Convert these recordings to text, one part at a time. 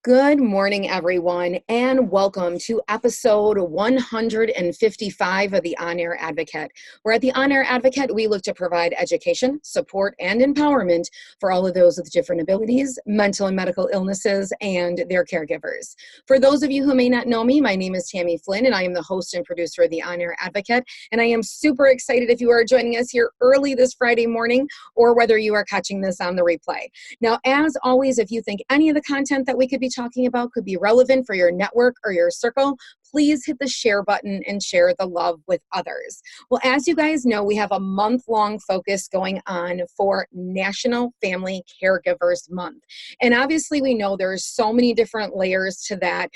Good morning, everyone, and welcome to episode 155 of the On-Air Advocate, where at the On-Air Advocate, we look to provide education, support, and empowerment for all of those with different abilities, mental and medical illnesses, and their caregivers. For those of you who may not know me, my name is Tammy Flynn, and I am the host and producer of the On-Air Advocate, and I am super excited if you are joining us here early this Friday morning, or whether you are catching this on the replay. Now, as always, if you think any of the content that we could be talking about could be relevant for your network or your circle, please hit the share button and share the love with others. Well, as you guys know, we have a month-long focus going on for National Family Caregivers Month. And obviously, we know there's so many different layers to that,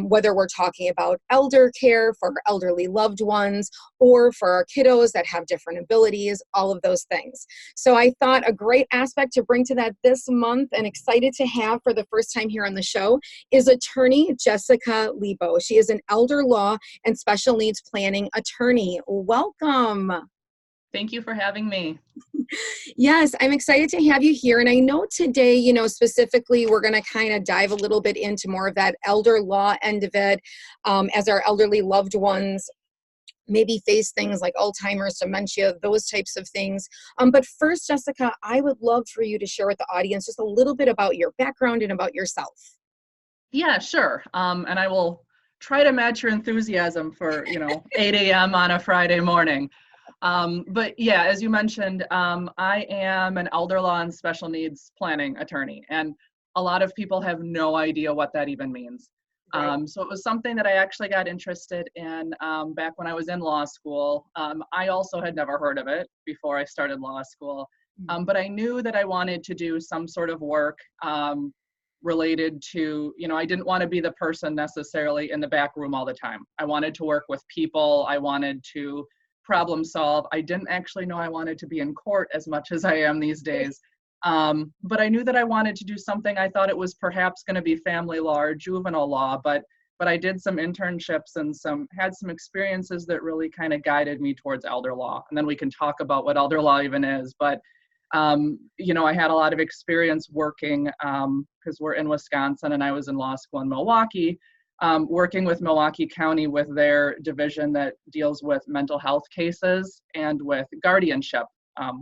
whether we're talking about elder care for elderly loved ones or for our kiddos that have different abilities, all of those things. So I thought a great aspect to bring to that this month and excited to have for the first time here on the show is attorney Jessica Liebau. She is an elder law and special needs planning attorney. Welcome. Thank you for having me. Yes, I'm excited to have you here. And I know today, specifically, we're going to kind of dive a little bit into more of that elder law end of it, as our elderly loved ones maybe face things like Alzheimer's, dementia, those types of things. But first, Jessica, I would love for you to share with the audience just a little bit about your background and about yourself. Yeah, sure. And I will try to match your enthusiasm for, 8 a.m. on a Friday morning. But yeah, as you mentioned, I am an elder law and special needs planning attorney. And a lot of people have no idea what that even means. Right. So it was something that I actually got interested in back when I was in law school. I also had never heard of it before I started law school, but I knew that I wanted to do some sort of work related to, I didn't want to be the person necessarily in the back room all the time. I wanted to work with people. I wanted to problem solve. I didn't actually know I wanted to be in court as much as I am these days. But I knew that I wanted to do something. I thought it was perhaps going to be family law or juvenile law, but I did some internships and had some experiences that really kind of guided me towards elder law. And then we can talk about what elder law even is. But, I had a lot of experience working, because we're in Wisconsin and I was in law school in Milwaukee, working with Milwaukee County with their division that deals with mental health cases and with guardianship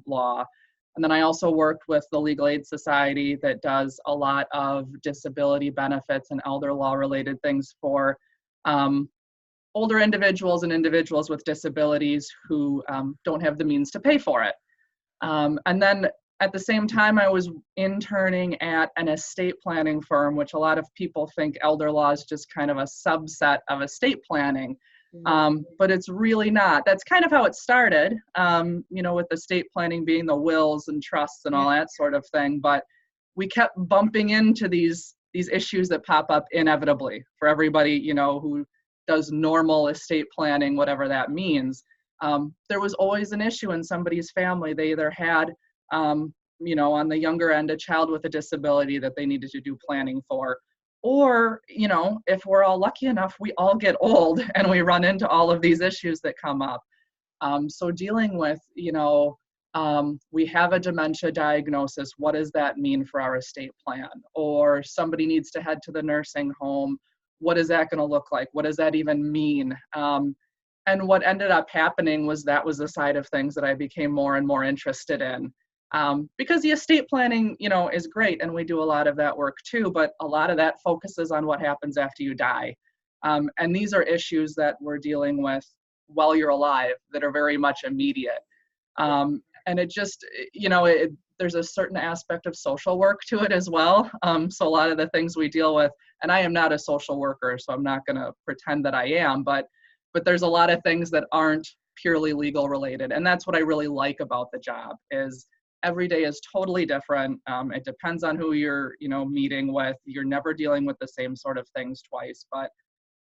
law. And then I also worked with the Legal Aid Society that does a lot of disability benefits and elder law related things for older individuals and individuals with disabilities who don't have the means to pay for it. And then at the same time, I was interning at an estate planning firm, which a lot of people think elder law is just kind of a subset of estate planning. But it's really not. That's kind of how it started, with estate planning being the wills and trusts and all that sort of thing. But we kept bumping into these issues that pop up inevitably for everybody, who does normal estate planning, whatever that means. There was always an issue in somebody's family. They either had, on the younger end, a child with a disability that they needed to do planning for. Or, if we're all lucky enough, we all get old and we run into all of these issues that come up. So dealing with, we have a dementia diagnosis. What does that mean for our estate plan? Or somebody needs to head to the nursing home. What is that going to look like? What does that even mean? And what ended up happening was that was the side of things that I became more and more interested in. Because the estate planning, is great, and we do a lot of that work too, but a lot of that focuses on what happens after you die. And these are issues that we're dealing with while you're alive that are very much immediate. And it just, there's a certain aspect of social work to it as well. So a lot of the things we deal with, and I am not a social worker, so I'm not going to pretend that I am, but there's a lot of things that aren't purely legal related. And that's what I really like about the job is every day is totally different. It depends on who you're, meeting with. You're never dealing with the same sort of things twice, but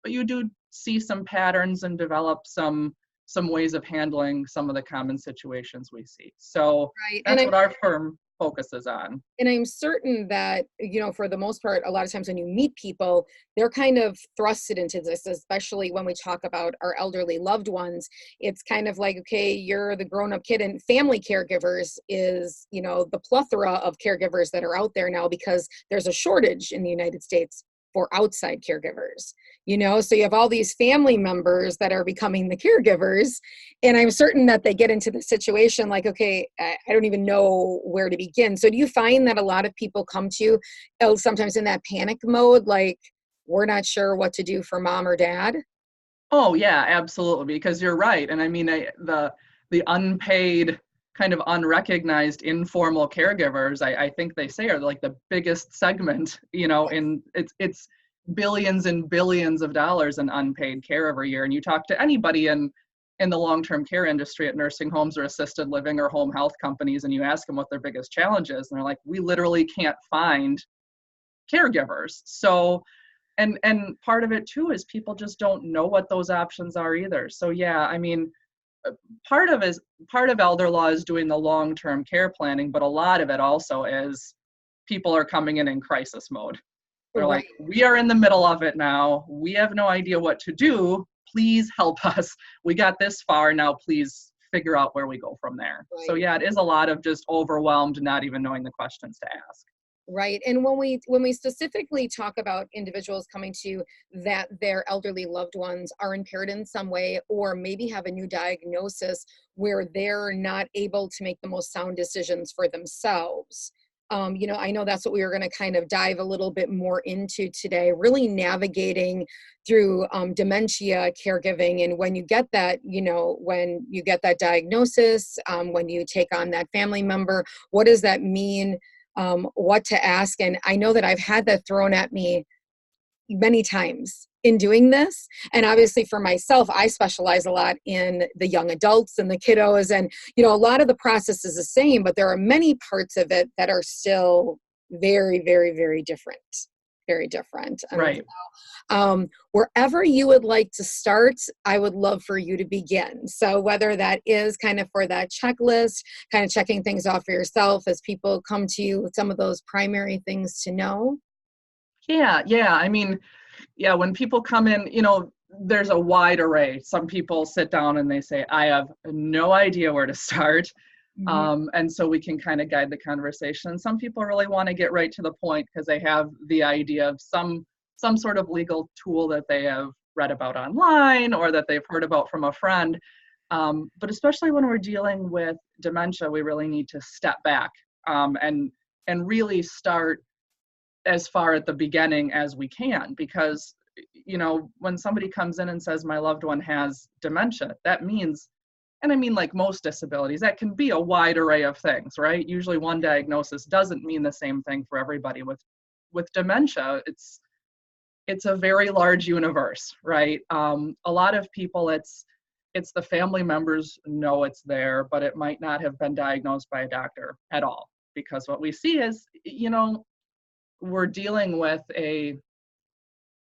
you do see some patterns and develop some ways of handling some of the common situations we see. So Right. that's what our firm focuses on. And I'm certain that, for the most part, a lot of times when you meet people, they're kind of thrusted into this, especially when we talk about our elderly loved ones. It's kind of like, okay, you're the grown-up kid, and family caregivers is, the plethora of caregivers that are out there now because there's a shortage in the United States. for outside caregivers, so you have all these family members that are becoming the caregivers, and I'm certain that they get into the situation like, okay, I don't even know where to begin. So do you find that a lot of people come to you sometimes in that panic mode, like, we're not sure what to do for mom or dad? Oh yeah, absolutely. Because you're right. And I mean, the unpaid, kind of unrecognized informal caregivers, I think they say are like the biggest segment, in it's billions and billions of dollars in unpaid care every year. And you talk to anybody in the long-term care industry at nursing homes or assisted living or home health companies, and you ask them what their biggest challenge is, and they're like, we literally can't find caregivers. So and part of it too is people just don't know what those options are either. So yeah, I mean, part of elder law is doing the long-term care planning, but a lot of it also is people are coming in crisis mode. They're Right. like, we are in the middle of it now. We have no idea what to do. Please help us. We got this far now. Please figure out where we go from there. Right. So yeah, it is a lot of just overwhelmed, not even knowing the questions to ask. Right. And when we specifically talk about individuals coming to you that their elderly loved ones are impaired in some way, or maybe have a new diagnosis where they're not able to make the most sound decisions for themselves. I know that's what we were going to kind of dive a little bit more into today, really navigating through dementia caregiving. And when you get that, when you get that diagnosis, when you take on that family member, what does that mean? What to ask. And I know that I've had that thrown at me many times in doing this. And obviously for myself, I specialize a lot in the young adults and the kiddos. And, a lot of the process is the same, but there are many parts of it that are still very, very, very different. Very different. Right. Wherever you would like to start, I would love for you to begin. So whether that is kind of for that checklist, kind of checking things off for yourself as people come to you with some of those primary things to know. Yeah. I mean, yeah, when people come in, there's a wide array. Some people sit down and they say, I have no idea where to start. And so we can kind of guide the conversation. Some people really want to get right to the point because they have the idea of some sort of legal tool that they have read about online or that they've heard about from a friend. But especially when we're dealing with dementia, we really need to step back and really start as far at the beginning as we can, because when somebody comes in and says my loved one has dementia, that means, and I mean, like most disabilities, that can be a wide array of things, right? Usually one diagnosis doesn't mean the same thing for everybody. With dementia, it's a very large universe, right? A lot of people, it's the family members know it's there, but it might not have been diagnosed by a doctor at all. Because what we see is, we're dealing with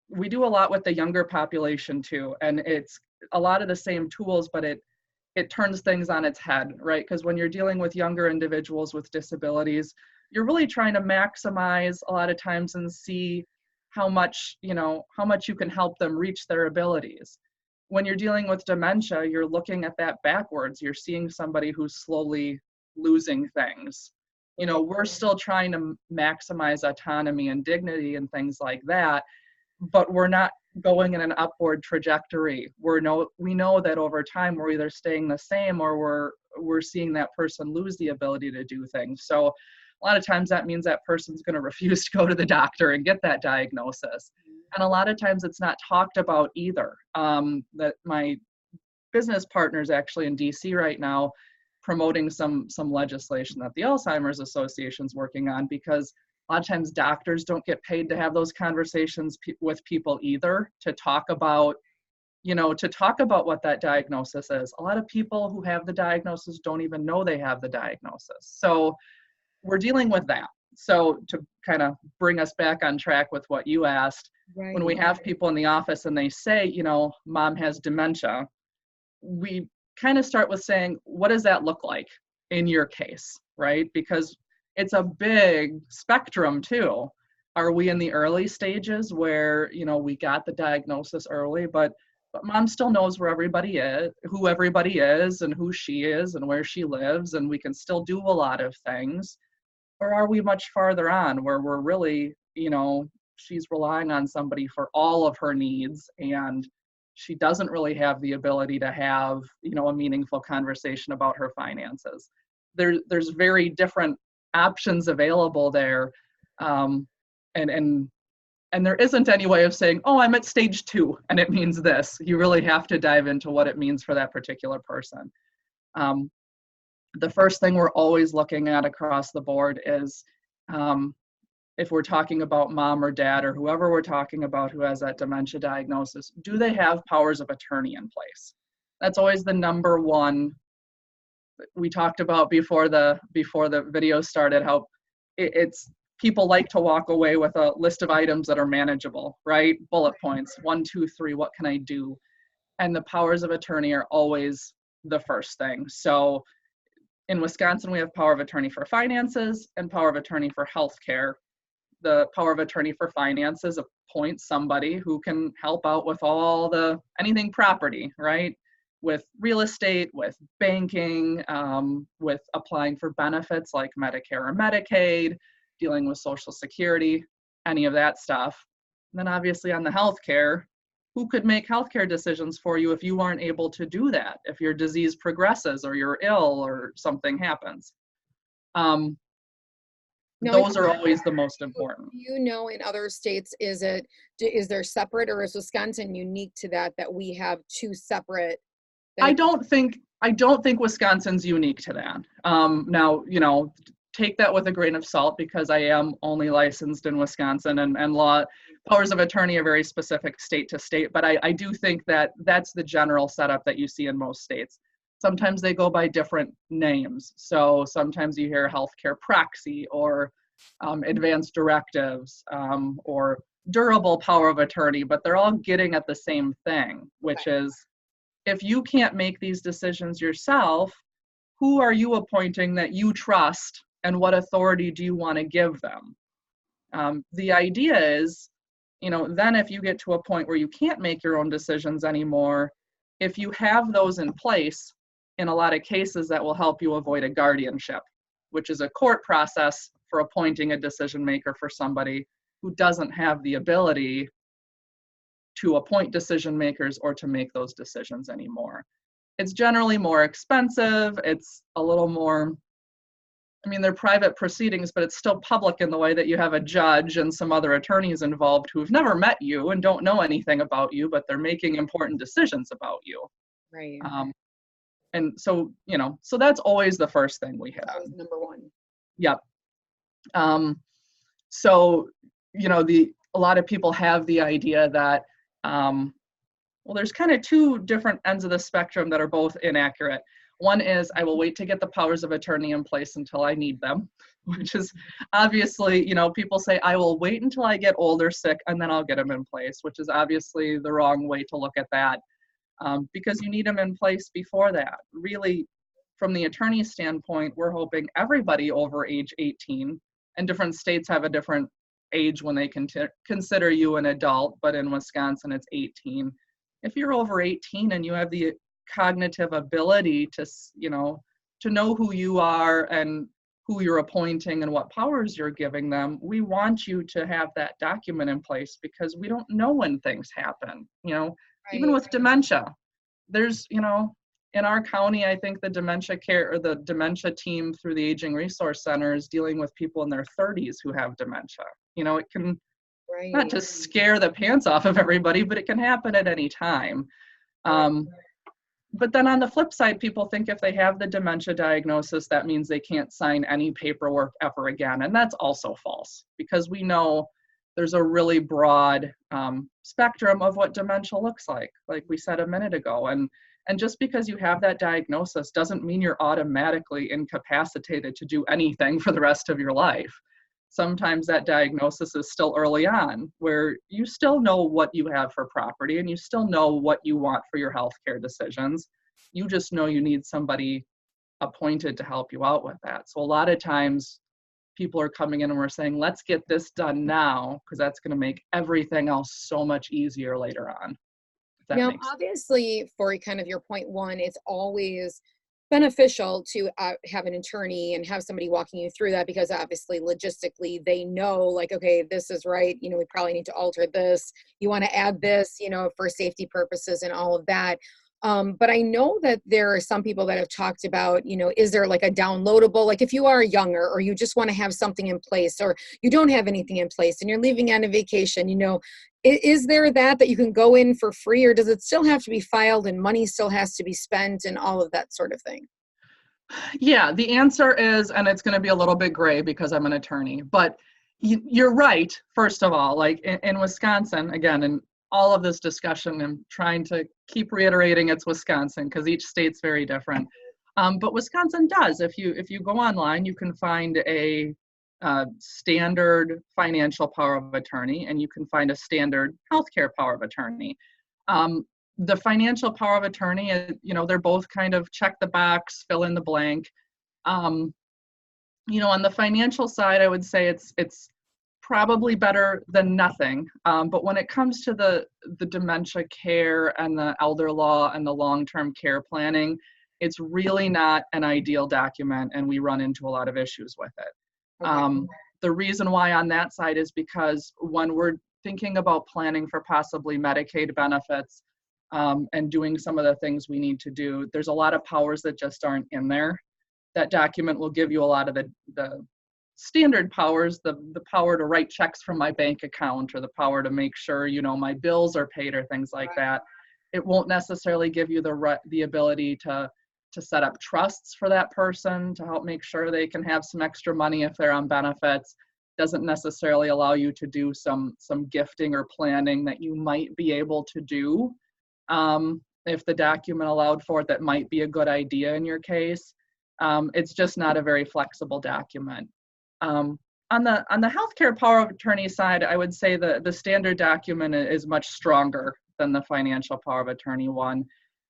we do a lot with the younger population too, and it's a lot of the same tools, but it turns things on its head, right? Because when you're dealing with younger individuals with disabilities, you're really trying to maximize a lot of times and see how much you can help them reach their abilities. When you're dealing with dementia, you're looking at that backwards. You're seeing somebody who's slowly losing things. We're still trying to maximize autonomy and dignity and things like that, but we're not going in an upward trajectory. We know that over time we're either staying the same or we're seeing that person lose the ability to do things. So a lot of times that means that person's going to refuse to go to the doctor and get that diagnosis. And a lot of times it's not talked about either. That my business partner's actually in DC right now promoting some legislation that the Alzheimer's Association's working on, because a lot of times doctors don't get paid to have those conversations with people either, to talk about what that diagnosis is. A lot of people who have the diagnosis don't even know they have the diagnosis. So we're dealing with that. So to kind of bring us back on track with what you asked, Right. When we have people in the office and they say, mom has dementia, we kind of start with saying, what does that look like in your case, right? Because it's a big spectrum too. Are we in the early stages where, we got the diagnosis early, but mom still knows where everybody is, who everybody is and who she is and where she lives, and we can still do a lot of things? Or are we much farther on where we're really, she's relying on somebody for all of her needs, and she doesn't really have the ability to have, a meaningful conversation about her finances. There's very different options available there, and there isn't any way of saying, oh, I'm at stage 2 and it means this. You really have to dive into what it means for that particular person. The first thing we're always looking at across the board is, if we're talking about mom or dad or whoever we're talking about who has that dementia diagnosis, do they have powers of attorney in place? That's always the number one. We talked about before the video started how it's people like to walk away with a list of items that are manageable, right? Bullet points, 1, 2, 3, what can I do? And the powers of attorney are always the first thing. So in Wisconsin, we have power of attorney for finances and power of attorney for healthcare. The power of attorney for finances appoints somebody who can help out with anything property, right? With real estate, with banking, with applying for benefits like Medicare or Medicaid, dealing with Social Security, any of that stuff. And then obviously on the healthcare, who could make healthcare decisions for you if you aren't able to do that, if your disease progresses or you're ill or something happens? Those are always the most important. Do you know in other states, is there separate, or is Wisconsin unique to that we have 2 separate? I don't think Wisconsin's unique to that. Now, take that with a grain of salt, because I am only licensed in Wisconsin, and law powers of attorney are very specific state to state, but I do think that that's the general setup that you see in most states. Sometimes they go by different names. So sometimes you hear healthcare proxy or advanced directives or durable power of attorney, but they're all getting at the same thing, which is, if you can't make these decisions yourself, who are you appointing that you trust, and what authority do you want to give them? The idea is, then if you get to a point where you can't make your own decisions anymore, if you have those in place, in a lot of cases that will help you avoid a guardianship, which is a court process for appointing a decision maker for somebody who doesn't have the ability to appoint decision makers or to make those decisions anymore. It's generally more expensive. It's a little more, they're private proceedings, but it's still public in the way that you have a judge and some other attorneys involved who've never met you and don't know anything about you, but they're making important decisions about you. Right. And so, so that's always the first thing we hit. That was number 1. Yep. So, a lot of people have the idea that, there's kind of 2 different ends of the spectrum that are both inaccurate. One is, I will wait to get the powers of attorney in place until I need them, which is obviously, people say, I will wait until I get old or sick and then I'll get them in place, which is obviously the wrong way to look at that. Because you need them in place before that. Really, from the attorney's standpoint, we're hoping everybody over age 18, and different states have a different age when they can consider you an adult, but in Wisconsin it's 18. If you're over 18 and you have the cognitive ability to know who you are and who you're appointing and what powers you're giving them, we want you to have that document in place, because we don't know when things happen. Even with dementia, there's, in our county, I think the dementia team through the Aging Resource Center is dealing with people in their 30s who have dementia. It can, not to scare the pants off of everybody, but it can happen at any time. But then on the flip side, people think if they have the dementia diagnosis, that means they can't sign any paperwork ever again. And that's also false, because we know there's a really broad spectrum of what dementia looks like we said a minute ago. And just because you have that diagnosis doesn't mean you're automatically incapacitated to do anything for the rest of your life. Sometimes that diagnosis is still early on, where you still know what you have for property and you still know what you want for your healthcare decisions. You just know you need somebody appointed to help you out with that. So a lot of times people are coming in and we're saying, let's get this done now, because that's going to make everything else so much easier later on. Now, obviously, for kind of your point 1, it's always beneficial to have an attorney and have somebody walking you through that, because obviously logistically they know, like, okay, this is right, we probably need to alter this, you want to add this, for safety purposes and all of that. But I know that there are some people that have talked about, is there like a downloadable, like if you are younger or you just want to have something in place, or you don't have anything in place and you're leaving on a vacation, is there that you can go in for free, or does it still have to be filed and money still has to be spent and all of that sort of thing? Yeah, the answer is, and it's going to be a little bit gray because I'm an attorney, but you're right. First of all, like in Wisconsin, again, in all of this discussion, I'm trying to keep reiterating it's Wisconsin because each state's very different. But Wisconsin does. If you go online, you can find a standard financial power of attorney, and you can find a standard healthcare power of attorney. The financial power of attorney, they're both kind of check the box, fill in the blank. On the financial side, I would say it's probably better than nothing. But when it comes to the dementia care and the elder law and the long-term care planning, it's really not an ideal document, and we run into a lot of issues with it. Okay. The reason why on that side is because when we're thinking about planning for possibly Medicaid benefits, and doing some of the things we need to do, there's a lot of powers that just aren't in there. That document will give you a lot of the standard powers, the power to write checks from my bank account, or the power to make sure, my bills are paid, or things like that. It won't necessarily give you the ability to set up trusts for that person to help make sure they can have some extra money if they're on benefits. Doesn't necessarily allow you to do some gifting or planning that you might be able to do. If the document allowed for it, that might be a good idea in your case. It's just not a very flexible document. On the healthcare power of attorney side, I would say the standard document is much stronger than the financial power of attorney one.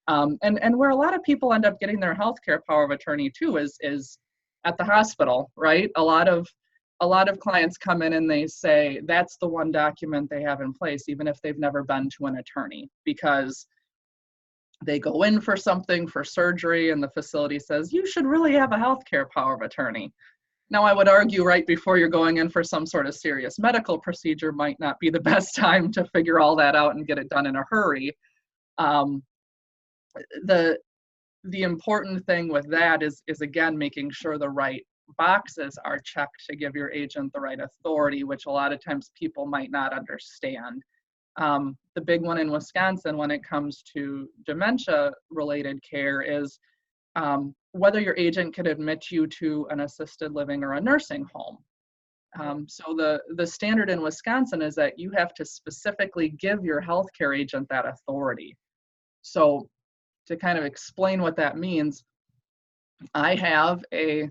And where a lot of people end up getting their healthcare power of attorney too is at the hospital, right? A lot of clients come in and they say that's the one document they have in place, even if they've never been to an attorney, because they go in for something, for surgery, and the facility says, you should really have a healthcare power of attorney. Now, I would argue right before you're going in for some sort of serious medical procedure might not be the best time to figure all that out and get it done in a hurry. The important thing with that is again, making sure the right boxes are checked to give your agent the right authority, which a lot of times people might not understand. The big one in Wisconsin when it comes to dementia-related care is whether your agent can admit you to an assisted living or a nursing home. So the standard in Wisconsin is that you have to specifically give your healthcare agent that authority. So to kind of explain what that means, I have a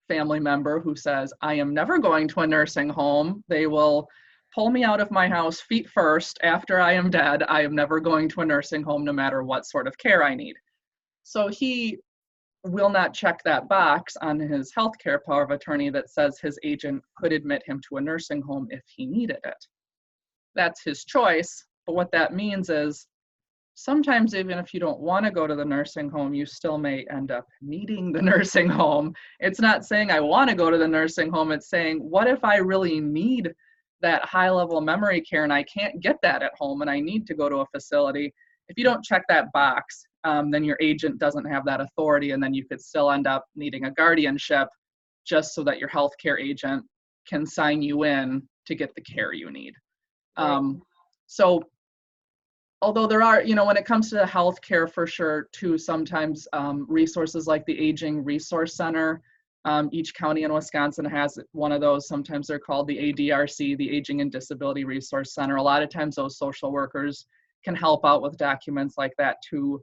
family member who says, I am never going to a nursing home. They will pull me out of my house feet first. After I am dead, I am never going to a nursing home no matter what sort of care I need. So he will not check that box on his healthcare power of attorney that says his agent could admit him to a nursing home if he needed it. That's his choice, but what that means is sometimes even if you don't want to go to the nursing home, you still may end up needing the nursing home. It's not saying I want to go to the nursing home, it's saying, what if I really need that high-level memory care and I can't get that at home and I need to go to a facility? If you don't check that box, then your agent doesn't have that authority, and then you could still end up needing a guardianship just so that your healthcare agent can sign you in to get the care you need. So although there are, when it comes to the healthcare for sure too, sometimes resources like the Aging Resource Center, each county in Wisconsin has one of those. Sometimes they're called the ADRC, the Aging and Disability Resource Center. A lot of times those social workers can help out with documents like that too.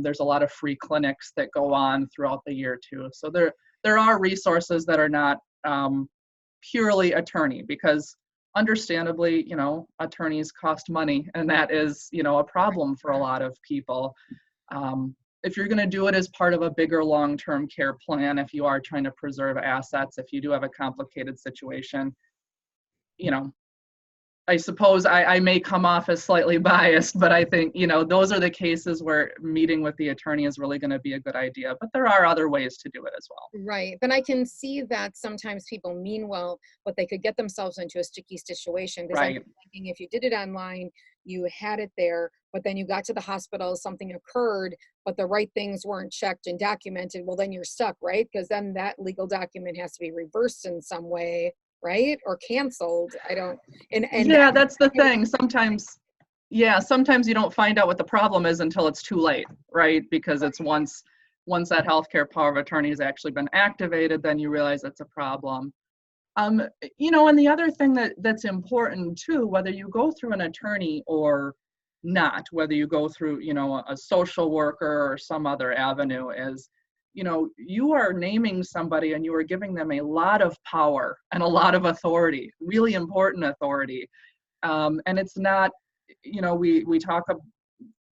There's a lot of free clinics that go on throughout the year too. So there are resources that are not purely attorney, because understandably, attorneys cost money, and that is, a problem for a lot of people. If you're going to do it as part of a bigger long-term care plan, if you are trying to preserve assets, if you do have a complicated situation, I suppose I may come off as slightly biased, but I think, those are the cases where meeting with the attorney is really going to be a good idea. But there are other ways to do it as well. Right. But I can see that sometimes people mean well, but they could get themselves into a sticky situation, because I'm Right. thinking if you did it online, you had it there, but then you got to the hospital, something occurred, but the right things weren't checked and documented. Well, then you're stuck, right? Because then that legal document has to be reversed in some way, right? Or canceled. I don't, and Yeah, that's the thing. Sometimes you don't find out what the problem is until it's too late, right? Because it's once that healthcare power of attorney has actually been activated, then you realize it's a problem. And the other thing that's important too, whether you go through an attorney or not, whether you go through, a social worker or some other avenue, is, you are naming somebody and you are giving them a lot of power and a lot of authority, really important authority. And it's not, we talk,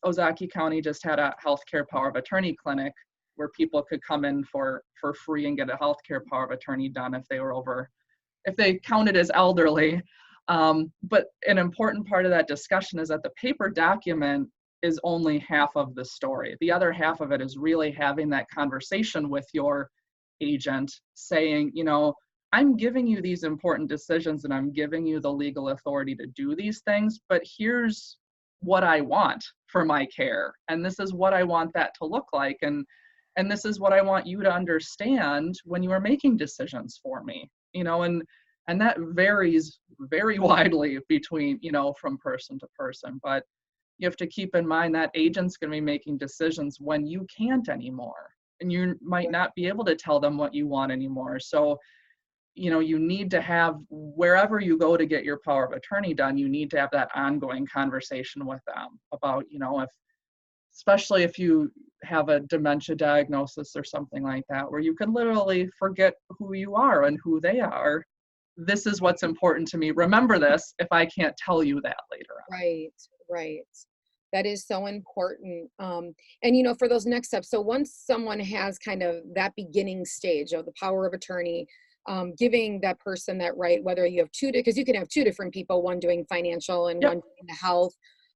Ozaukee County just had a healthcare power of attorney clinic where people could come in for free and get a healthcare power of attorney done if they counted as elderly. But an important part of that discussion is that the paper document is only half of the story. The other half of it is really having that conversation with your agent saying, I'm giving you these important decisions and I'm giving you the legal authority to do these things, but here's what I want for my care. And this is what I want that to look like. And this is what I want you to understand when you are making decisions for me, and that varies very widely between, from person to person. But you have to keep in mind that agent's going to be making decisions when you can't anymore. And you might not be able to tell them what you want anymore. So, you need to have, wherever you go to get your power of attorney done, you need to have that ongoing conversation with them about, especially if you have a dementia diagnosis or something like that, where you can literally forget who you are and who they are. This is what's important to me. Remember this if I can't tell you that later on. Right. That is so important. And for those next steps, so once someone has kind of that beginning stage of the power of attorney, giving that person that right, whether you have because you can have two different people, one doing financial and Yep. one doing the health,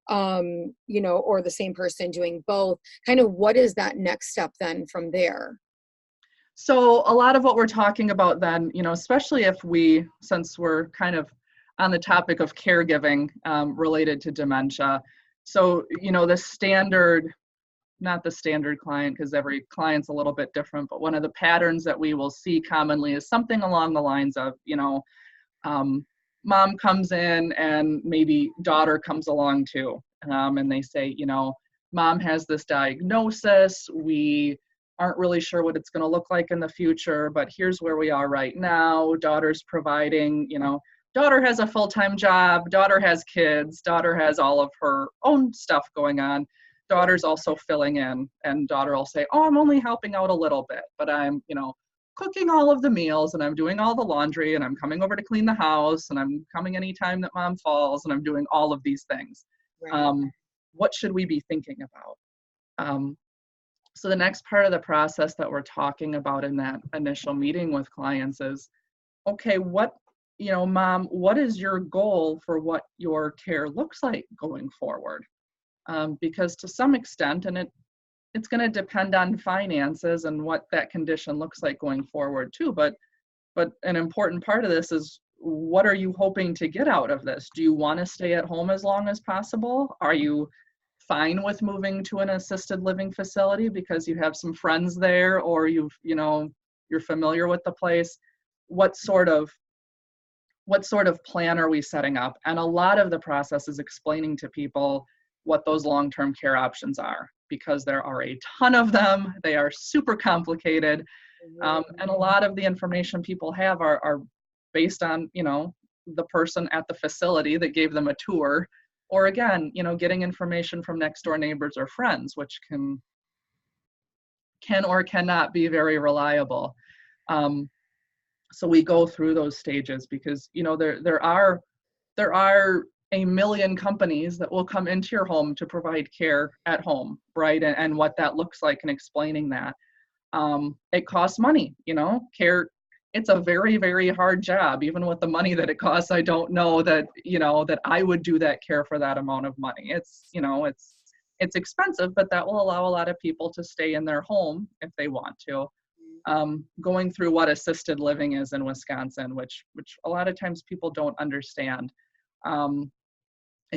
or the same person doing both, kind of what is that next step then from there? So a lot of what we're talking about then, especially since we're kind of on the topic of caregiving related to dementia. So, the standard, not the standard client, because every client's a little bit different, but one of the patterns that we will see commonly is something along the lines of, mom comes in and maybe daughter comes along too. And they say, mom has this diagnosis. We aren't really sure what it's going to look like in the future, but here's where we are right now. Daughter's providing, daughter has a full-time job, daughter has kids, daughter has all of her own stuff going on. Daughter's also filling in, and daughter will say, oh, I'm only helping out a little bit, but I'm, cooking all of the meals and I'm doing all the laundry and I'm coming over to clean the house and I'm coming anytime that mom falls and I'm doing all of these things. Right. What should we be thinking about? So the next part of the process that we're talking about in that initial meeting with clients is, okay, mom, what is your goal for what your care looks like going forward? Because to some extent, and it's going to depend on finances and what that condition looks like going forward too, but an important part of this is, what are you hoping to get out of this? Do you want to stay at home as long as possible? Are you fine with moving to an assisted living facility because you have some friends there, or you're familiar with the place? What sort of plan are we setting up? And a lot of the process is explaining to people what those long-term care options are, because there are a ton of them. They are super complicated. And a lot of the information people have are based on, the person at the facility that gave them a tour, or again, getting information from next door neighbors or friends, which can or cannot be very reliable. So we go through those stages because, there are a million companies that will come into your home to provide care at home, right? And what that looks like, and explaining that. It costs money, care it's a very, very hard job. Even with the money that it costs, I don't know that, that I would do that care for that amount of money. It's expensive, but that will allow a lot of people to stay in their home if they want to. Going through what assisted living is in Wisconsin, which a lot of times people don't understand, and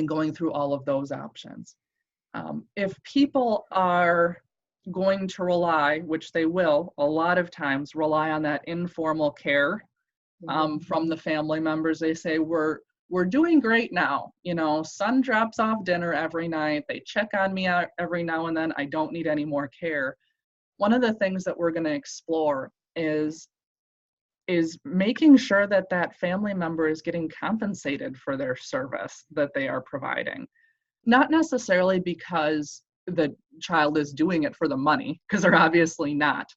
going through all of those options. If people are going to rely, which they will a lot of times, rely on that informal care from the family members. They say, we're doing great now. Son drops off dinner every night. They check on me out every now and then. I don't need any more care. One of the things that we're going to explore is making sure that that family member is getting compensated for their service that they are providing. Not necessarily because the child is doing it for the money, because they're obviously not.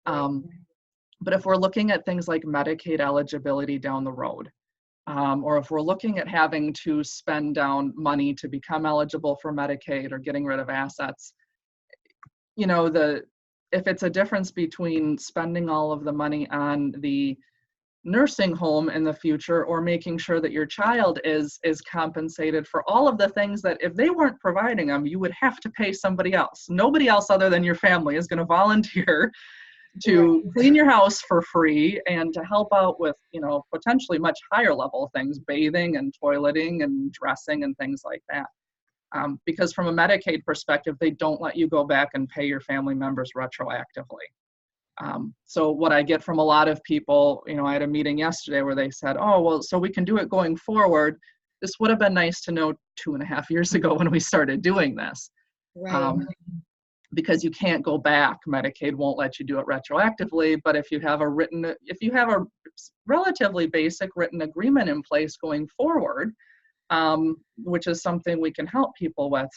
But if we're looking at things like Medicaid eligibility down the road, or if we're looking at having to spend down money to become eligible for Medicaid or getting rid of assets, if it's a difference between spending all of the money on the nursing home in the future or making sure that your child is compensated for all of the things that if they weren't providing them, you would have to pay somebody else. Nobody else other than your family is going to volunteer to clean your house for free and to help out with, potentially much higher level things, bathing and toileting and dressing and things like that. Because from a Medicaid perspective, they don't let you go back and pay your family members retroactively. So what I get from a lot of people, I had a meeting yesterday where they said, oh, well, so we can do it going forward. This would have been nice to know 2.5 years ago when we started doing this. Because you can't go back. Medicaid won't let you do it retroactively, but if you have a relatively basic written agreement in place going forward, which is something we can help people with.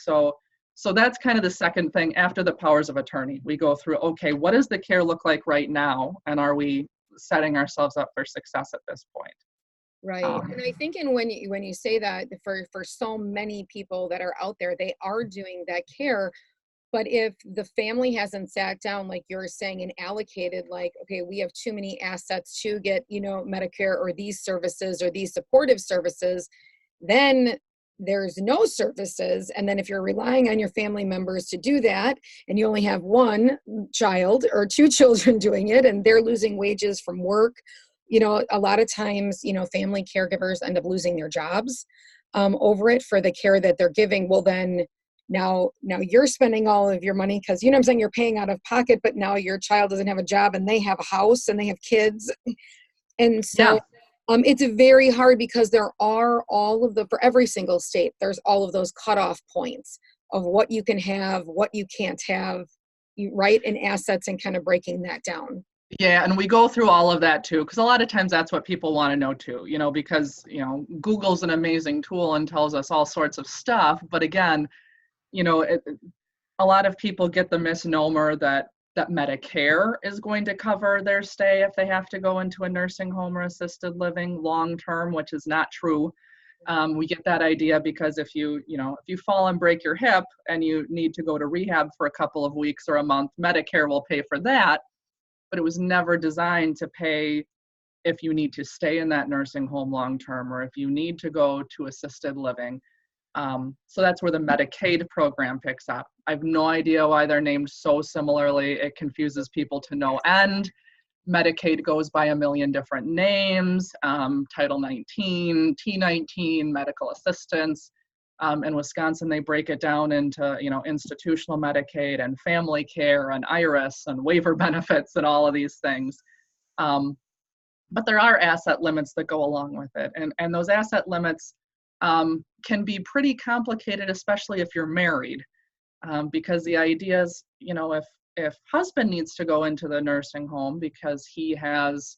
So that's kind of the second thing after the powers of attorney. We go through, okay, what does the care look like right now? And are we setting ourselves up for success at this point? Right. And I think when you say that, for so many people that are out there, they are doing that care. But if the family hasn't sat down, like you're saying, and allocated, like, okay, we have too many assets to get, Medicare or these services or these supportive services, then there's no services. And then if you're relying on your family members to do that, and you only have one child or two children doing it, and they're losing wages from work, a lot of times, family caregivers end up losing their jobs over it for the care that they're giving. Well, then now you're spending all of your money because, what I'm saying, you're paying out of pocket, but now your child doesn't have a job and they have a house and they have kids. And so it's very hard because there are for every single state, there's all of those cutoff points of what you can have, what you can't have, right? And assets, and kind of breaking that down. Yeah, and we go through all of that too, because a lot of times that's what people want to know too, because, Google's an amazing tool and tells us all sorts of stuff. But again, a lot of people get the misnomer that Medicare is going to cover their stay if they have to go into a nursing home or assisted living long term, which is not true. We get that idea because if you fall and break your hip and you need to go to rehab for a couple of weeks or a month, Medicare will pay for that. But it was never designed to pay if you need to stay in that nursing home long term or if you need to go to assisted living. So that's where the Medicaid program picks up. I have no idea why they're named so similarly. It confuses people to no end. Medicaid goes by a million different names, Title 19, T19, medical assistance. In Wisconsin, they break it down into, institutional Medicaid and family care and IRIS and waiver benefits and all of these things. But there are asset limits that go along with it. And those asset limits can be pretty complicated, especially if you're married, because the idea is, if husband needs to go into the nursing home because he has,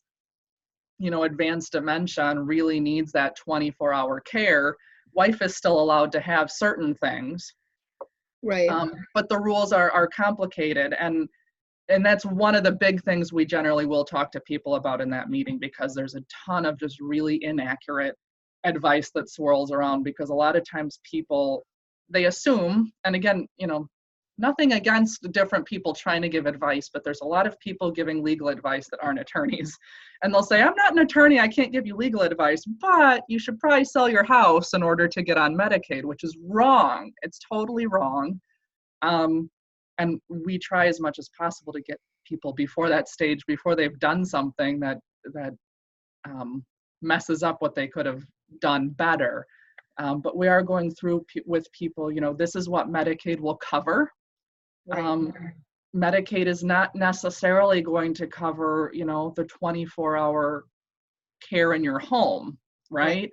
advanced dementia and really needs that 24-hour care, wife is still allowed to have certain things. Right. But the rules are complicated. And that's one of the big things we generally will talk to people about in that meeting, because there's a ton of just really inaccurate advice that swirls around, because a lot of times people, they assume, and again, nothing against different people trying to give advice, but there's a lot of people giving legal advice that aren't attorneys. And they'll say, I'm not an attorney, I can't give you legal advice, but you should probably sell your house in order to get on Medicaid, which is wrong. It's totally wrong. And we try as much as possible to get people before that stage, before they've done something that messes up what they could have done better. But we are going through with people, this is what Medicaid will cover. Right. Medicaid is not necessarily going to cover, the 24-hour care in your home, right?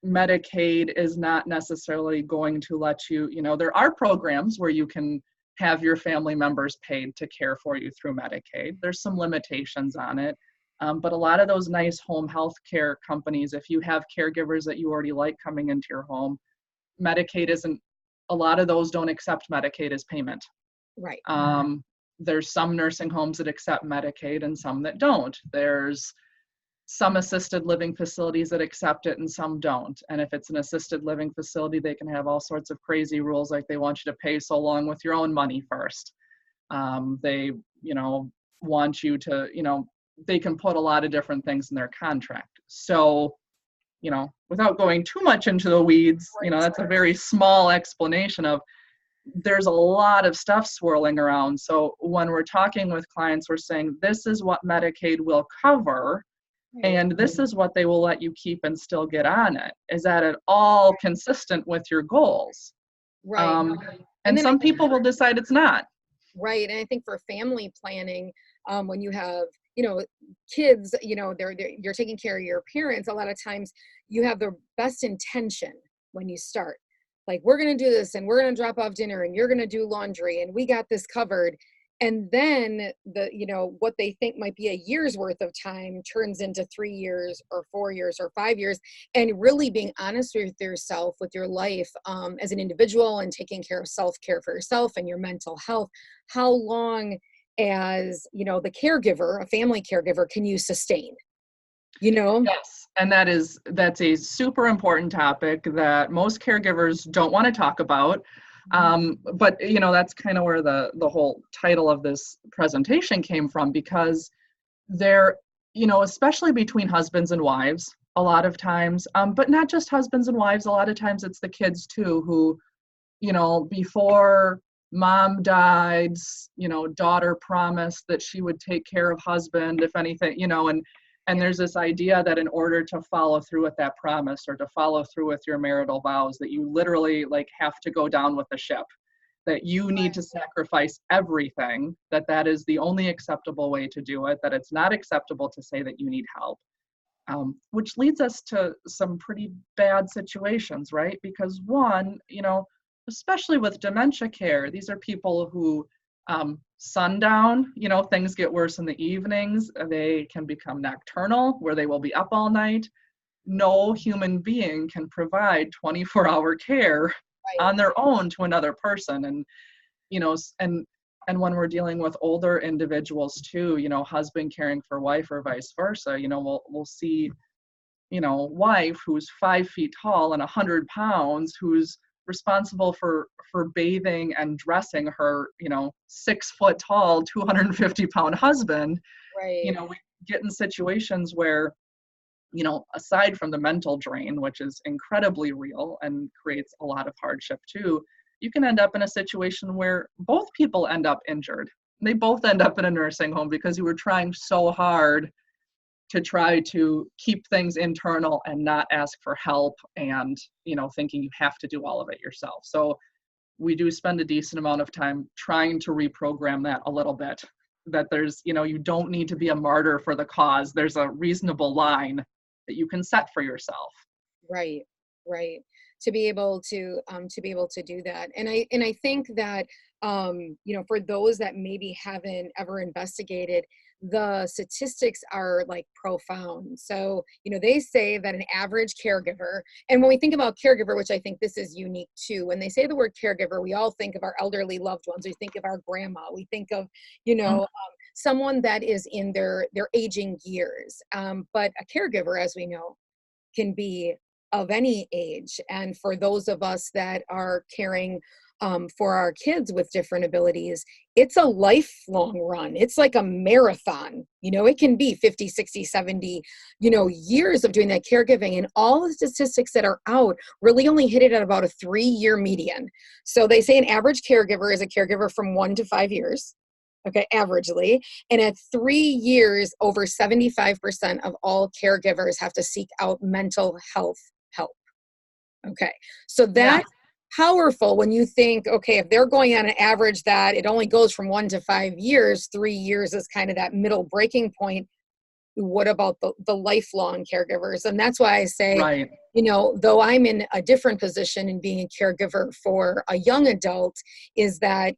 Medicaid is not necessarily going to let you, there are programs where you can have your family members paid to care for you through Medicaid. There's some limitations on it. But a lot of those nice home health care companies, if you have caregivers that you already like coming into your home, Medicaid isn't, a lot of those don't accept Medicaid as payment. Right. There's some nursing homes that accept Medicaid and some that don't. There's some assisted living facilities that accept it and some don't. And if it's an assisted living facility, they can have all sorts of crazy rules, like they want you to pay so long with your own money first. They, want you to, they can put a lot of different things in their contract. So, without going too much into the weeds, that's a very small explanation of, there's a lot of stuff swirling around. So when we're talking with clients, we're saying, this is what Medicaid will cover, and this is what they will let you keep and still get on it. Is that at all consistent with your goals? Right. And some people will decide it's not. Right. And I think for family planning, when you have, kids, you're taking care of your parents, a lot of times you have the best intention when you start. Like, we're going to do this, and we're going to drop off dinner, and you're going to do laundry, and we got this covered. And then what they think might be a year's worth of time turns into 3 years or 4 years or 5 years. And really being honest with yourself, with your life as an individual, and taking care of self-care for yourself and your mental health. How long as, the caregiver, a family caregiver, can you sustain? Yes, and that's a super important topic that most caregivers don't want to talk about. But that's kind of where the whole title of this presentation came from, because there, especially between husbands and wives, a lot of times, but not just husbands and wives, a lot of times it's the kids too, who, before mom died, daughter promised that she would take care of husband, if anything, and there's this idea that in order to follow through with that promise, or to follow through with your marital vows, that you literally have to go down with the ship, that you need to sacrifice everything, that is the only acceptable way to do it, that it's not acceptable to say that you need help, which leads us to some pretty bad situations, right? Because one, especially with dementia care, these are people who sundown, things get worse in the evenings. They can become nocturnal, where they will be up all night. No human being can provide 24-hour care on their own to another person. And, and when we're dealing with older individuals too, husband caring for wife or vice versa, we'll see, wife who's 5 feet tall and 100 pounds, who's responsible for bathing and dressing her 6 foot tall 250 pound husband. Right. We get in situations where aside from the mental drain, which is incredibly real and creates a lot of hardship too, you can end up in a situation where both people end up injured. They both end up in a nursing home because you were trying so hard to try to keep things internal and not ask for help, and thinking you have to do all of it yourself. So we do spend a decent amount of time trying to reprogram that a little bit, that there's you don't need to be a martyr for the cause. There's a reasonable line that you can set for yourself. Right. To be able to do that. And I think that for those that maybe haven't ever investigated, the statistics are profound. So, they say that an average caregiver, and when we think about caregiver, which I think this is unique too, when they say the word caregiver, we all think of our elderly loved ones. We think of our grandma. We think of, someone that is in their aging years. But a caregiver, as we know, can be of any age. And for those of us that are caring for our kids with different abilities, it's a lifelong run. It's like a marathon. It can be 50, 60, 70, years of doing that caregiving. And all the statistics that are out really only hit it at about a 3-year median. So they say an average caregiver is a caregiver from 1 to 5 years. Okay, averagely. And at 3 years, over 75% of all caregivers have to seek out mental health help. Okay, so that's powerful when you think, okay, if they're going on an average that it only goes from 1 to 5 years, 3 years is kind of that middle breaking point. What about the lifelong caregivers? And that's why I say, Right. Though I'm in a different position in being a caregiver for a young adult, is that,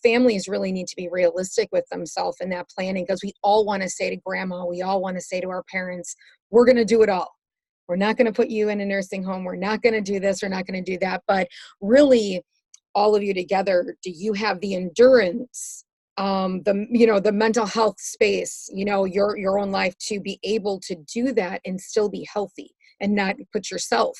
families really need to be realistic with themselves in that planning, because we all want to say to grandma, we all want to say to our parents, we're going to do it all. We're not going to put you in a nursing home. We're not going to do this. We're not going to do that. But really, all of you together, do you have the endurance, the mental health space, your own life to be able to do that and still be healthy and not put yourself?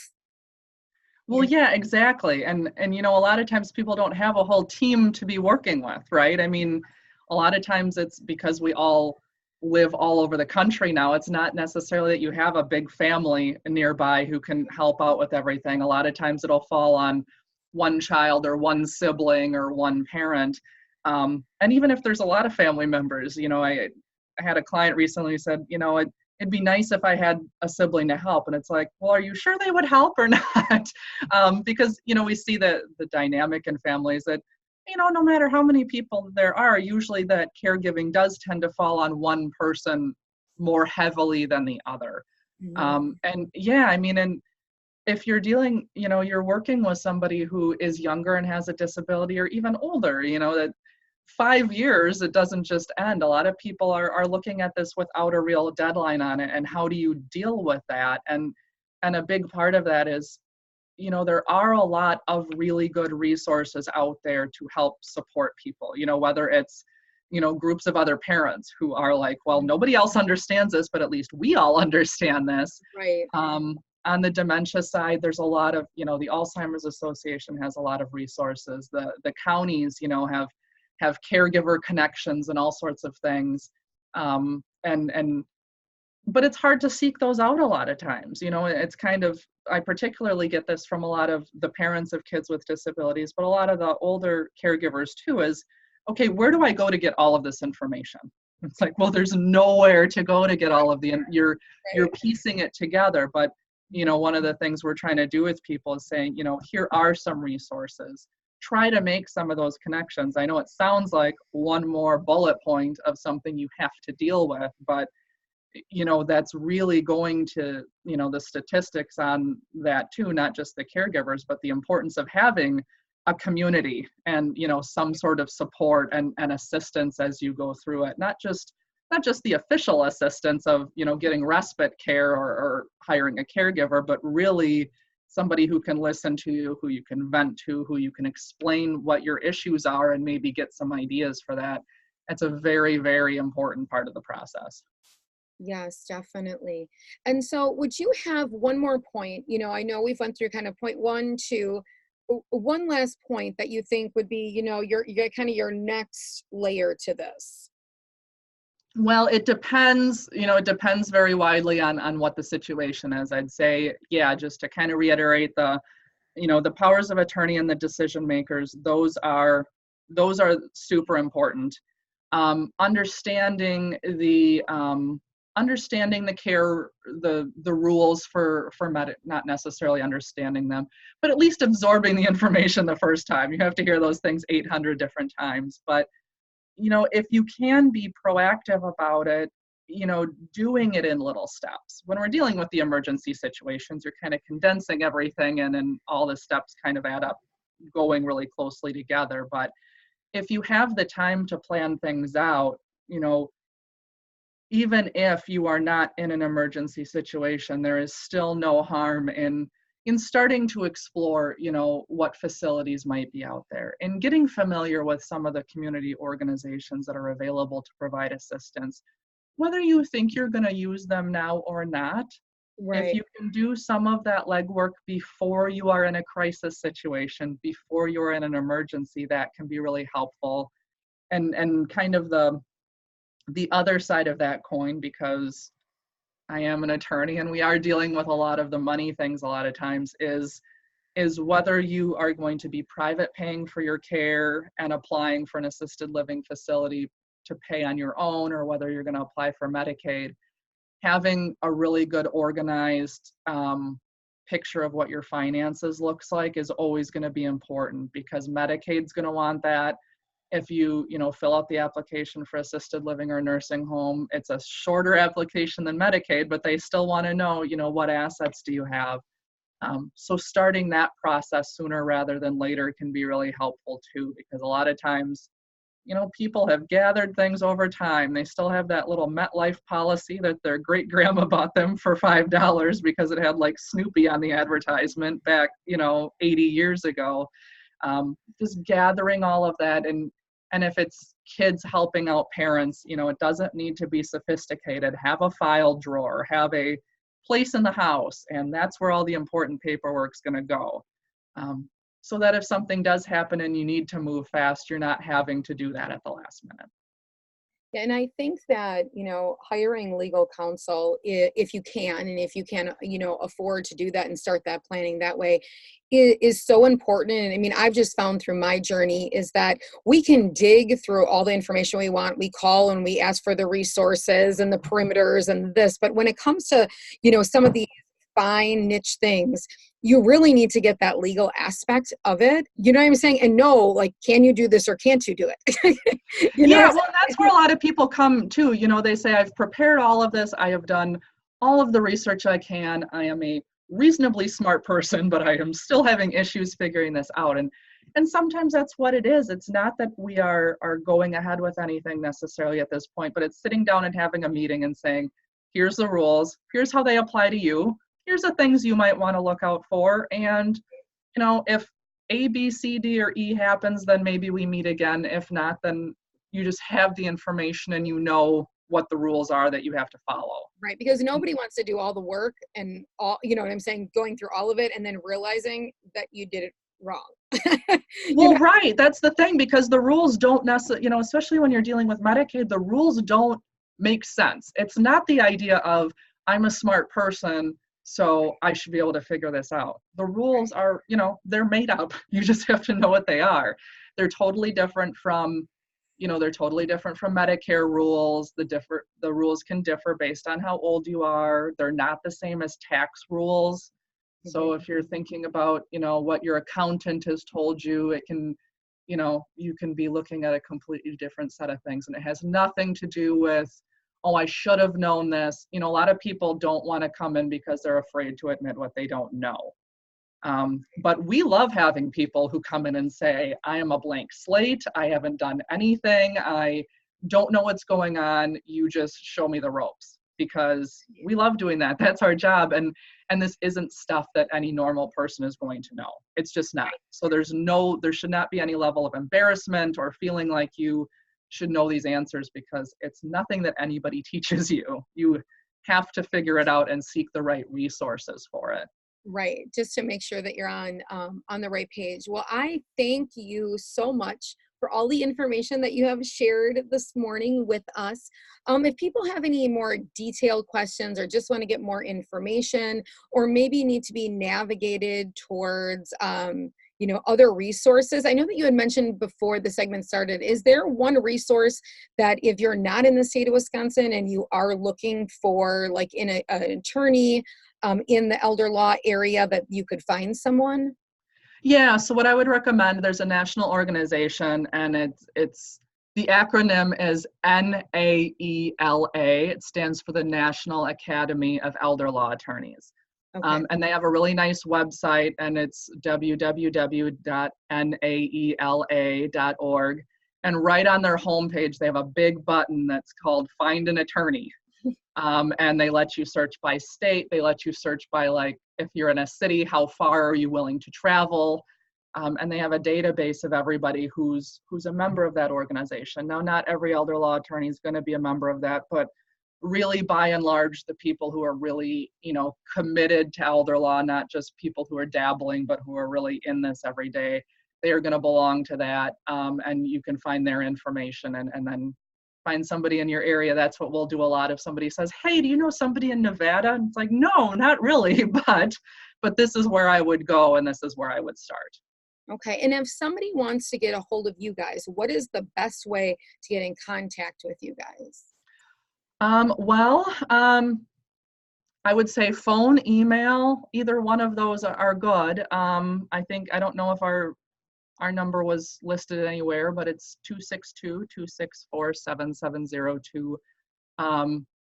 Well, yeah, exactly. And a lot of times people don't have a whole team to be working with, right? I mean, a lot of times it's because we all live all over the country now. It's not necessarily that you have a big family nearby who can help out with everything. A lot of times it'll fall on one child or one sibling or one parent. And even if there's a lot of family members, I had a client recently who said, it'd be nice if I had a sibling to help. And it's like, well, are you sure they would help or not? Because, we see the dynamic in families that, no matter how many people there are, usually that caregiving does tend to fall on one person more heavily than the other. Mm-hmm. And if you're dealing, you're working with somebody who is younger and has a disability, or even older, that 5 years, it doesn't just end. A lot of people are looking at this without a real deadline on it. And how do you deal with that? And a big part of that is, there are a lot of really good resources out there to help support people, whether it's, groups of other parents who are like, well, nobody else understands this, but at least we all understand this. Right. On the dementia side, there's a lot of, the Alzheimer's Association has a lot of resources. The counties, have caregiver connections and all sorts of things. But it's hard to seek those out a lot of times. It's kind of, I particularly get this from a lot of the parents of kids with disabilities, but a lot of the older caregivers too, is, okay, where do I go to get all of this information? It's like, well, there's nowhere to go to get all of you're piecing it together. But, one of the things we're trying to do with people is saying, here are some resources. Try to make some of those connections. I know it sounds like one more bullet point of something you have to deal with, but that's really going to, the statistics on that too, not just the caregivers, but the importance of having a community and, some sort of support and assistance as you go through it. Not just the official assistance of, getting respite care or hiring a caregiver, but really somebody who can listen to you, who you can vent to, who you can explain what your issues are and maybe get some ideas for that. It's a very, very important part of the process. Yes, definitely. And so would you have one more point? I know we've went through kind of point 1, 2, one last point that you think would be, your kind of your next layer to this. Well, it depends, it depends very widely on what the situation is. I'd say, just to kind of reiterate the powers of attorney and the decision makers, those are super important. Understanding the care, the rules for not necessarily understanding them, but at least absorbing the information the first time. You have to hear those things 800 different times. But, if you can be proactive about it, doing it in little steps. When we're dealing with the emergency situations, you're kind of condensing everything and all the steps kind of add up, going really closely together. But if you have the time to plan things out, even if you are not in an emergency situation, there is still no harm in starting to explore, what facilities might be out there and getting familiar with some of the community organizations that are available to provide assistance. Whether you think you're going to use them now or not, If Right. you can do some of that legwork before you are in a crisis situation, before you're in an emergency, that can be really helpful. And kind of the other side of that coin, because I am an attorney and we are dealing with a lot of the money things a lot of times, is whether you are going to be private paying for your care and applying for an assisted living facility to pay on your own, or whether you're going to apply for Medicaid. Having a really good organized picture of what your finances looks like is always going to be important, because Medicaid's going to want that. If you fill out the application for assisted living or nursing home, it's a shorter application than Medicaid, but they still want to know, what assets do you have. So starting that process sooner rather than later can be really helpful too, because a lot of times, people have gathered things over time. They still have that little MetLife policy that their great grandma bought them for $5 because it had like Snoopy on the advertisement back, 80 years ago. Just gathering all of that, and if it's kids helping out parents, it doesn't need to be sophisticated. Have a file drawer, have a place in the house, and that's where all the important paperwork's going to go. So that if something does happen and you need to move fast, you're not having to do that at the last minute. Yeah, and I think that, hiring legal counsel, if you can, and if you can, afford to do that and start that planning that way, is so important. And I mean, I've just found through my journey is that we can dig through all the information we want. We call and we ask for the resources and the perimeters and this, but when it comes to, some of these fine niche things, you really need to get that legal aspect of it. You know what I'm saying? And know, like, can you do this or can't you do it? Yeah, well, that's where a lot of people come to. They say, I've prepared all of this. I have done all of the research I can. I am a reasonably smart person, but I am still having issues figuring this out. And sometimes that's what it is. It's not that we are going ahead with anything necessarily at this point, but it's sitting down and having a meeting and saying, here's the rules, here's how they apply to you, here's the things you might want to look out for. And, if A, B, C, D, or E happens, then maybe we meet again. If not, then you just have the information and what the rules are that you have to follow. Right, because nobody wants to do all the work and all, you know what I'm saying, going through all of it and then realizing that you did it wrong. Well, right, that's the thing, because the rules don't necessarily, especially when you're dealing with Medicaid, the rules don't make sense. It's not the idea of, I'm a smart person, so I should be able to figure this out. The rules are, they're made up. You just have to know what they are. They're totally different from Medicare rules. The rules can differ based on how old you are. They're not the same as tax rules. So if you're thinking about, what your accountant has told you, it can, you can be looking at a completely different set of things. And it has nothing to do with, oh, I should have known this. A lot of people don't want to come in because they're afraid to admit what they don't know. But we love having people who come in and say, I am a blank slate. I haven't done anything. I don't know what's going on. You just show me the ropes, because we love doing that. That's our job. And this isn't stuff that any normal person is going to know. It's just not. So there should not be any level of embarrassment or feeling like you should know these answers, because it's nothing that anybody teaches you. You have to figure it out and seek the right resources for it. Right, just to make sure that you're on the right page. Well, I thank you so much for all the information that you have shared this morning with us. If people have any more detailed questions or just want to get more information, or maybe need to be navigated towards other resources. I know that you had mentioned before the segment started, is there one resource that if you're not in the state of Wisconsin and you are looking for, like, an attorney in the elder law area, that you could find someone? Yeah, so what I would recommend, there's a national organization, and it's the acronym is NAELA. It stands for the National Academy of Elder Law Attorneys. Okay. And they have a really nice website, and it's www.naela.org. And right on their homepage, they have a big button that's called Find an Attorney. And they let you search by state. They let you search by, like, if you're in a city, how far are you willing to travel? And they have a database of everybody who's a member of that organization. Now, not every elder law attorney is going to be a member of that, but really, by and large, the people who are really, committed to elder law, not just people who are dabbling, but who are really in this every day, they are going to belong to that. And you can find their information and then find somebody in your area. That's what we'll do a lot. If somebody says, hey, do you know somebody in Nevada? And it's like, no, not really, but this is where I would go and this is where I would start. Okay, and if somebody wants to get a hold of you guys, what is the best way to get in contact with you guys? I would say phone, email, either one of those are good. I don't know if our number was listed anywhere, but it's 262-264-7702.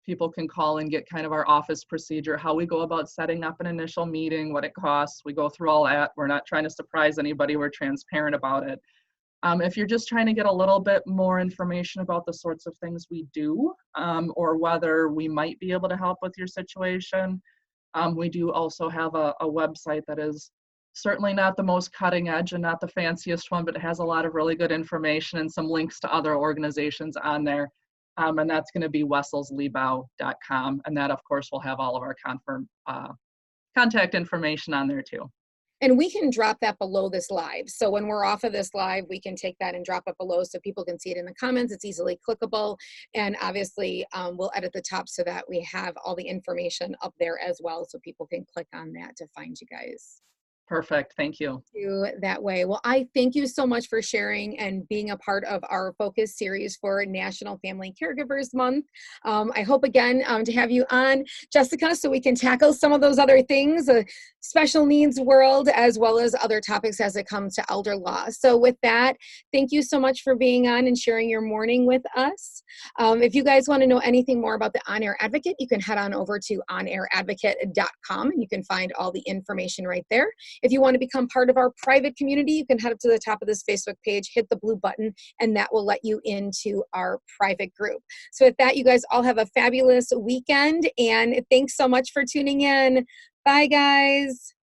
People can call and get kind of our office procedure, how we go about setting up an initial meeting, what it costs. We go through all that. We're not trying to surprise anybody. We're transparent about it. If you're just trying to get a little bit more information about the sorts of things we do, or whether we might be able to help with your situation, we do also have a website that is certainly not the most cutting edge and not the fanciest one, but it has a lot of really good information and some links to other organizations on there. And that's going to be wesselsliebau.com. And that, of course, will have all of our contact information on there too. And we can drop that below this live. So when we're off of this live, we can take that and drop it below so people can see it in the comments. It's easily clickable. And obviously we'll edit the top so that we have all the information up there as well. So people can click on that to find you guys. Perfect. Thank you. That way. Well, I thank you so much for sharing and being a part of our focus series for National Family Caregivers Month. I hope again to have you on, Jessica, so we can tackle some of those other things, special needs world, as well as other topics as it comes to elder law. So with that, thank you so much for being on and sharing your morning with us. If you guys want to know anything more about the On Air Advocate, you can head on over to onairadvocate.com and you can find all the information right there. If you want to become part of our private community, you can head up to the top of this Facebook page, hit the blue button, and that will let you into our private group. So with that, you guys all have a fabulous weekend, and thanks so much for tuning in. Bye, guys.